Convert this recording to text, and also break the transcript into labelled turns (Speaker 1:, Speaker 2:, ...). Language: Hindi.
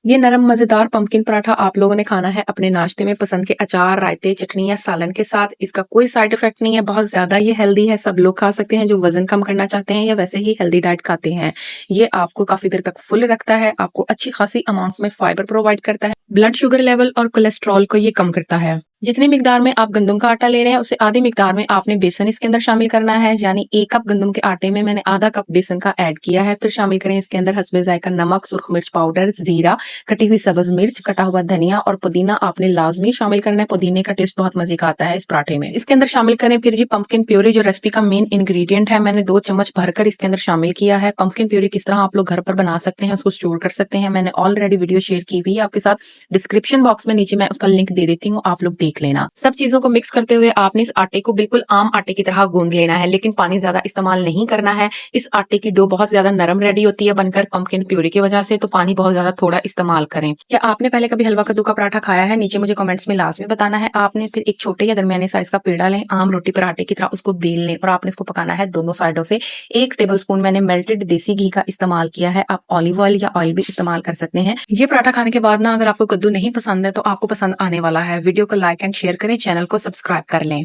Speaker 1: ये नरम मजेदार पंपकिन पराठा आप लोगों ने खाना है अपने नाश्ते में पसंद के अचार, रायते, चटनी या सालन के साथ। इसका कोई साइड इफेक्ट नहीं है, बहुत ज्यादा ये हेल्दी है, सब लोग खा सकते हैं जो वजन कम करना चाहते हैं या वैसे ही हेल्दी डाइट खाते हैं। ये आपको काफी देर तक फुल रखता है, आपको अच्छी खासी अमाउंट में फाइबर प्रोवाइड करता है, ब्लड शुगर लेवल और कोलेस्ट्रॉल को ये कम करता है। जितनी मिकदार में आप गंदम का आटा ले रहे हैं उससे आधी मिकदार में आपने बेसन इसके अंदर शामिल करना है, यानी 1 कप गंदम के आटे में मैंने आधा कप बेसन का ऐड किया है। फिर शामिल करें इसके अंदर हस्बे जायका नमक, सुर्ख मिर्च पाउडर, जीरा, कटी हुई सब्ज मिर्च, कटा हुआ धनिया और पुदीना आपने लाजमी शामिल करना है। पुदीने का टेस्ट बहुत मजे का आता है इस पराठे में। इसके अंदर शामिल करें फिर जी पंपकिन प्यूरी, जो रेसिपी का मेन इंग्रेडिएंट है। मैंने 2 चम्मच भरकर इसके अंदर शामिल किया है। पंपकिन प्यूरी किस तरह आप लोग घर पर बना सकते हैं, उसको स्टोर कर सकते हैं, मैंने ऑलरेडी वीडियो शेयर की हुई है आपके साथ। डिस्क्रिप्शन बॉक्स में नीचे मैं उसका लिंक दे देती हूँ, आप लोग देख लेना। सब चीजों को मिक्स करते हुए आपने इस आटे को बिल्कुल आम आटे की तरह गूंद लेना है, लेकिन पानी ज्यादा इस्तेमाल नहीं करना है। इस आटे की डो बहुत ज्यादा नरम रेडी होती है बनकर पंपकिन प्यूरी की वजह से, तो पानी बहुत ज्यादा थोड़ा इस्तेमाल करें। क्या आपने पहले कभी हलवा कद्दू का पराठा खाया है? नीचे मुझे कमेंट्स में लाजमी बताना है। आपने फिर एक छोटे या दरमियाने साइज का पेड़ा लें, आम रोटी पराठे की तरह उसको बेल लें और आपने इसको पकाना है दोनों साइडों से। 1 टेबलस्पून मैंने मेल्टेड देसी घी का इस्तेमाल किया है, आप ऑलिव ऑयल या ऑयल भी इस्तेमाल कर सकते हैं। ये पराठा खाने के बाद ना अगर आपको कद्दू नहीं पसंद है तो आपको पसंद आने वाला है। वीडियो को लाइक एंड शेयर करें, चैनल को सब्सक्राइब कर लें।